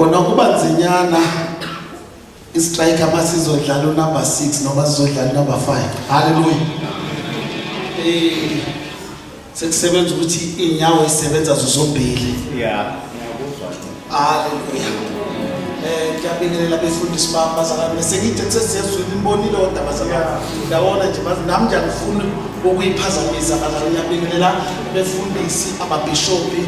khona kuba nzinyana istrike amasizodlala number 6 noma sizodlala number 5. Hallelujah. Sekusebenza ukuthi inyawo isebenza zozombili. Yeah. Hallelujah. Ngiyabingelela befundisi bami bazalwane bese ngithi sesizwe imbonile kodwa bazalwane ndawona nje nami nje ngifuna ukuyiphazamisa bazalwane. Ngiyabingelela befundisi ababishopi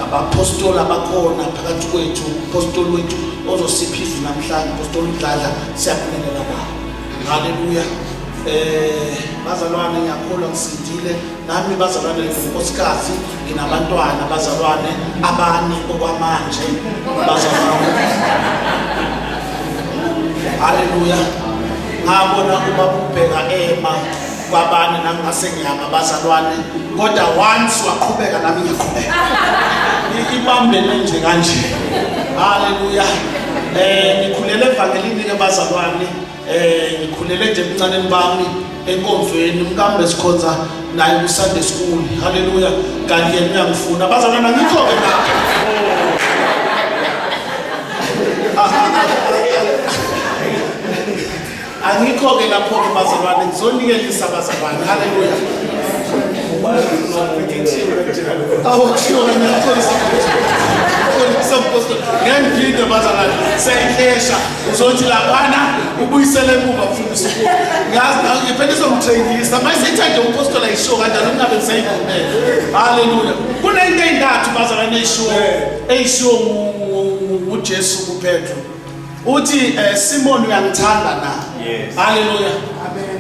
abaapostoli abakhona phakathi kwethu. Apostoli wethu ozosipha izwi namhlanje apostoli Dladla siyabingelela nabo. Hallelujah. Bazalwane ngiyakholwa ngisindile nami bazalwane ngokosikazi nginabantwana bazalwane abane okwamanje bazalwane. Hallelujah. Ngabona ubabubheka ema kwabani nami ngase ngiyama bazalwane kodwa once waqhubeka nami ngiyaqhubeka ibambene nje kanje. Hallelujah. Ngikhulele evangelini ke bazalwane. Ngikhulele nje emncaneni bami enkonzweni umkambe sikhonza naye ku Sunday school. Hallelujah. Kanti yena uyangifuna bazalwana ngikho ke lapho. Angikho ke lapho ke bazalwane ngizonikelisa bazalwane. Hallelujah. Ngempilo bazalwane seyihlesha uzothi laphana ubuyisele emuva mfundisi kuwo ngazi ngifela izomtrainisa manje sithande umpostoli ayisho kanjalo kungabe ngisayivumela. Hallelujah. Kunento eyintathu bazalwane eyisho uJesu kuPetro uthi Simon uyangithanda na. Hallelujah.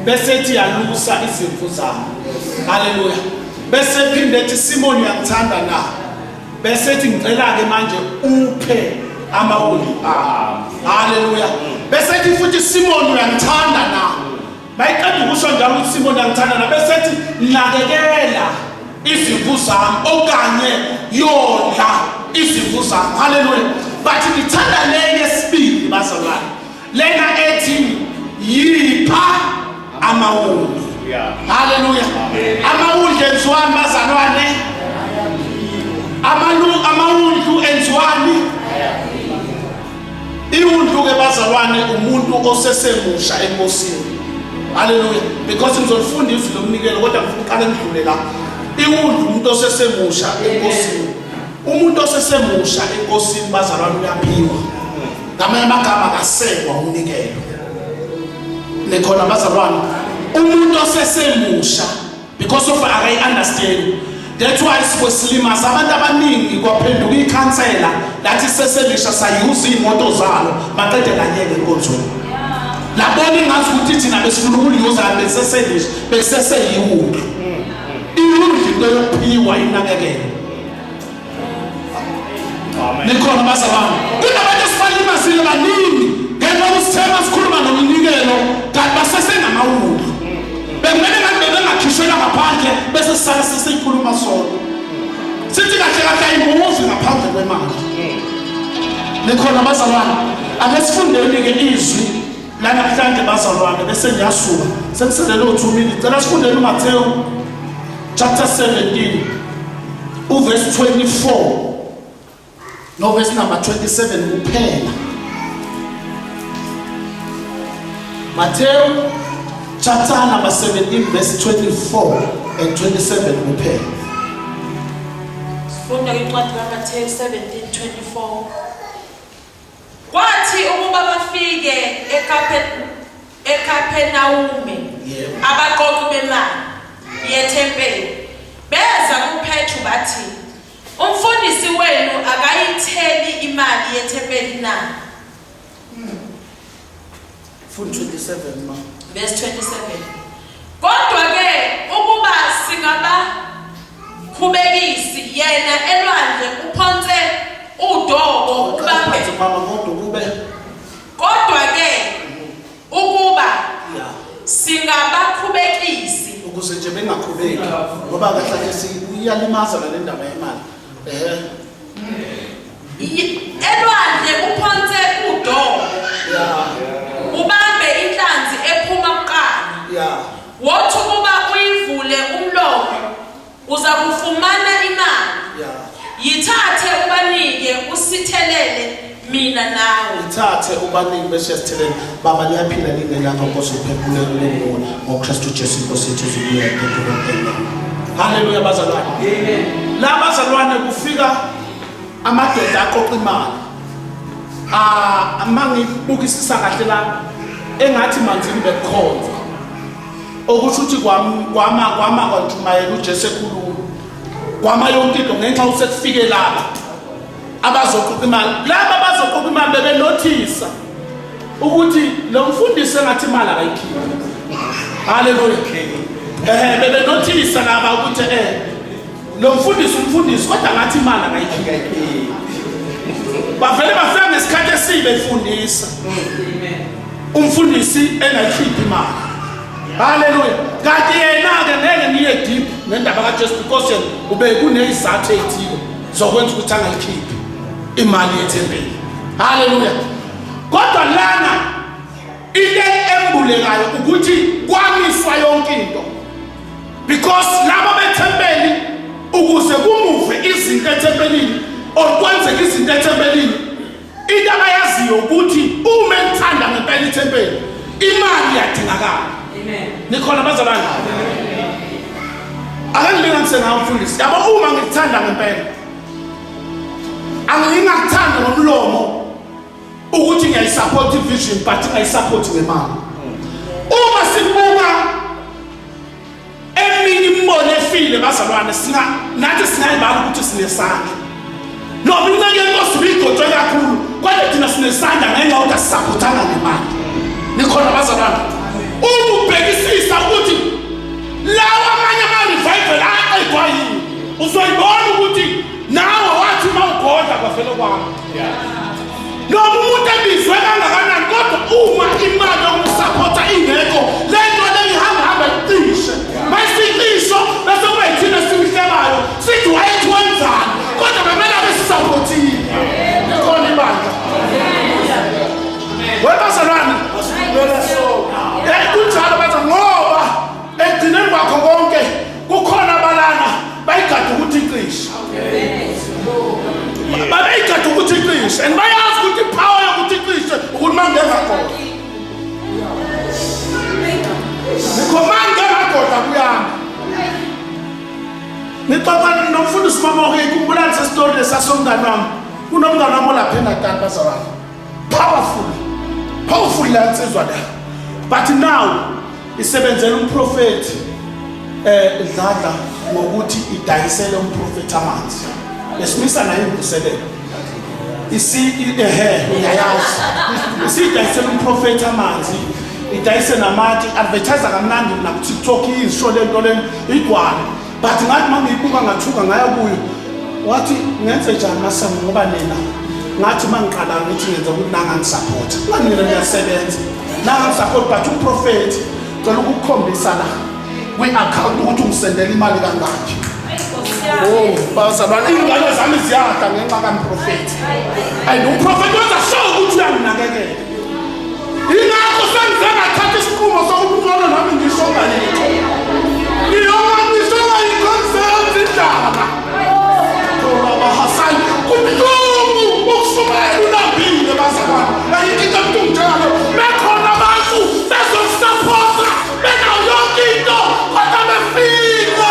Bese ethi yalusa izimvu zami. Hallelujah. Bese phinde ethi Simon uyangithanda na. Bese ethi ngicela ke manje uphe amawuli. Hallelujah. Bese ethi futhi Simon uyangithanda na. Bayiqeda ukusho njalo ukuthi Simon uyangithanda na bese ethi nakekela izimvu zami okanye yodla izimvu zami. Hallelujah. But ngithanda le yesibili bazalwane. Lena ethi yipha amawuli. Hallelujah. Amawuli enziwani bazalwane? Amawundlu enziwani? Iwundlu ke bazalwane umuntu osesemusha enkosini. Hallelujah. Because ngizofunda izwi lomnikelo kodwa ngifuna uqale ngidlule la. Iwundlu umuntu osesemusha enkosini. Umuntu osesemusha enkosini bazalwane uyaphiwa. Ngamanye amagama akasekwa umnikelo. Nekhona bazalwane umuntu osesemusha because of I understand. That's why sikwesilimasa abantu abaningi kwaphenduka ikhansela lathi seselisha sayuza imoto zalo maqede kanyeke enkonzweni. Labona ingazi ukuthi thina besifuna ukuyuza beseselisha beseseyiwundlu. Iwundlu into yokuphiwa inakekelo. Amen. Nikhona bazalwane. Kunabantu esifalimasile baningi ngenxa yokusithema sikhuluma nomnikelo kanti basesengamawundlu. Bemele bengakhishela ngaphandle bese sisala sesikhuluma sona. Sithi kahle kahle imuvi ngaphandle kwemali. Nikhona bazalwane. Ake sifundeni ke izwi la namhlanje bazalwane bese ngiyasuka. Sekuselele 2 minutes. Cela sifundeni uMathewu chapter 17 uverse 24 no verse number 27 kuphela. Matthew chapter number 17 verse 24 and 27 kuphela. Sifunda incwadi kaMathewu 17:24. Kwathi ukuba bafike eKapenawume abaqoqi bemali yethempeli beza kuPetru bathi umfundisi wenu akayitheli imali yethempeli na. Fund 27 ma. Verse 27. Kodwa ke ukuba singaba khubekisi yena elwandle uphonse udobo ubambe mama kodwa kube kodwa ke ukuba singaba khubekisi ukuze nje bengakhubeki ngoba kahle siyalimaza la ndaba yemali. Elwandle uphonse udobo ubambe inhlanzi ephuma kuqala. Wothi ukuba uyivule umlomo uza kufumana imali. Yithathe ubanike usithelele mina nawe. Ithathe ubaningi bese sithelele baba liyaphila lingelanga Nkosi uphephule kulengona ngoKristu Jesu Nkosi yethu zibuye ephephule. Haleluya bazalwane. Amen. La bazalwane kufika amadoda aqoqa imali. Mangibukisisa kahle la engathi manzini bekhonza. Okusho ukuthi kwama kwantumayela uJesu ekhuluma. Kwama yonke into ngenxa usekufike laba abazoqoqa imali. Laba abazoqoqa imali bebenothisa ukuthi lo mfundisi engathi imali akayikhiphi. Haleluya. Bebenothisa laba ukuthi lo umfundisi kodwa ngathi imali akayikhiphi. Bavele bafika ngesikhathi esibe efundisa. Umfundisi engayikhiphi imali. Haleluya. Kanti yena ke ngeke niye deep ngendaba kaJesu because ube kunezathu ezithile zokwenza ukuthi angayikhiphi imali yethempeli. Haleluya. Kodwa lana into embulekayo ukuthi kwamiswa yonke into. Because labo bethempeli ukuze kumuve izinto ethempelini okwenzeka izinto ethempelini into abayaziyo ukuthi uma ethanda ngempela ithempeli imali yadingakala. Amen. Nikhona bazalwane. Angilingise ngawo mfundisi. Yabo uma ngikuthanda ngempela angiyingakuthanda ngomlomo ukuthi ngiyayisupport vision but ngiyisupport ngemali. Uma sibuka eminye imbono efile bazalwane nathi singayibala ukuthi sinesandla. Noma inceke yenkosi bigotshwe kakhulu kodwa thina sinesandla ngenxa yokuthi asisupportanga ngemali. Nikhona bazalwane. Ubhekisisa ukuthi lawa amanye ama-revival aqedwa yini uzoyibona ukuthi nawe wathi mawugoda kwavele kwami. Noma umuntu ebizwe kangakanani kodwa uma imali yokumsapota ingekho le nto le ihamba icishe masicisho bese kube yithina simhlebayo sithi wayethi wenzani kodwa bemele abesisapotile. Nikhona ibandla. Webazalwane kunjalo bathi ngoba egcineni kwakho konke kukhona abalana bayigada ukuthi icishe. Bayigada ukuthi icishe and bayazi ukuthi ipower yokuthi icishe ukuthi mangengagoda. Nikho mangengagoda kuyami. Ngixoxa nomfundisi mama ikhumbula nje story lesasomngane wami. Kunomngane wami lapha eNatal bazalwane. Powerful la nsizwa la. But now isebenzela umprofeti Dladla ngokuthi idayisele umprofeti amanzi. Esimisa naye imvuselelo. Uyayazi. Idayisele umprofeti amanzi. Idayise namathi advertise kamnandi na TikTok isho lento le igwala. But ngathi mangiyibuka ngathuka ngaya kuyo. Wathi ngenze njani masango ngoba nina ngathi mangiqala ngithi ngenza ukuthi nanganisupport. Ngani mina ngiyasebenza. Nanganisupport but umprofeti cela ukukhombisa la kwi-account ukuthi ungisendela imali kangaki. Bazalwane ingane zami ziyada ngenxa kamprofeti. Umprofeti wenza sure ukuthi uyanginakekela. Ingakho sengize ngathatha isinqumo sokuthi ngalo nami ngisho ngani. Ngiyoma ngisho ngani concert indaba. Baba Hassan kubuhlungu ukushumayela unambile bazalwane. Ayikho into njalo. Bekhona abantu bezokusupport benayo yonke into kodwa befika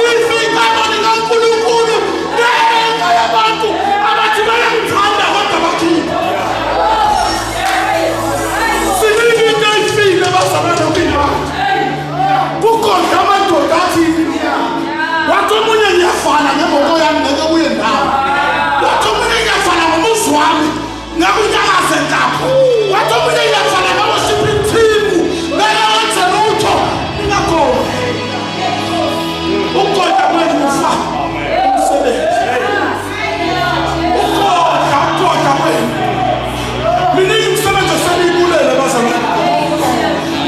ifika abantu kaNkulunkulu ngenxa yabantu abathi bayamthanda kodwa bakhipha. Siningi into ifile bazalwane kwimali. Kukhona amadoda athi wathi omunye ngiyafana ngemoto yami ngeke kuye ndawo. Wathi omunye ngiyafana ngomuzi wami ngakunyakaze lapho. Wathi omunye ngiyafana ngawosiphi team ngeke wenze lutho ningakho. Ugoda kwenu ufa. Umsebenzi. Ugoda kwenu. Mina ngimsebenza senibulele bazalwane.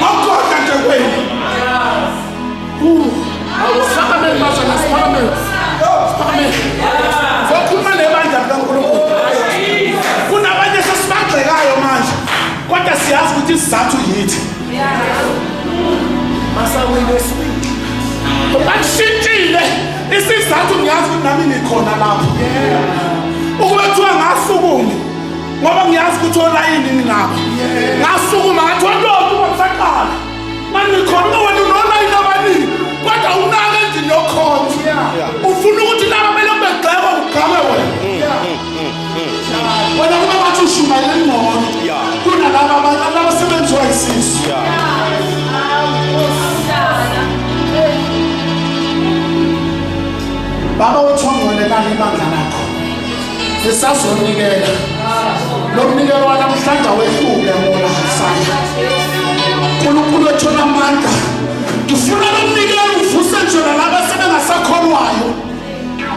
Ugoda nje kwenu. Awusakame bazalwane siphambe. Sokhuluma nebandla kaNkulunkulu. Kunabanye sesibagxekayo manje. Kodwa siyazi ukuthi isizathu yithi. Masawile sweet. Basishintshile isizathu ngiyazi ukuthi nami ngikhona lapho. ukuba kuthiwa ngasukuma ngoba ngiyazi ukuthi olayini ningaba ngasukuma ngathi wantoto uma kusaqala manikhona uma wena unolayini abaningi kodwa unaka endlini yokhonza ufuna ukuthi laba belokhu begxekwa kugxame wena kuba bathi ushumayela engcono kunalaba abasebenziwa yisisu. Baba uthongolelana ibandla lakho sisazonikela lo mnikelo wanamhlanje wehluke ngoba sisanda uNkulunkulu ethona amandla ngifuna lo mnikelo uvuse nje laba sebengasakholwayo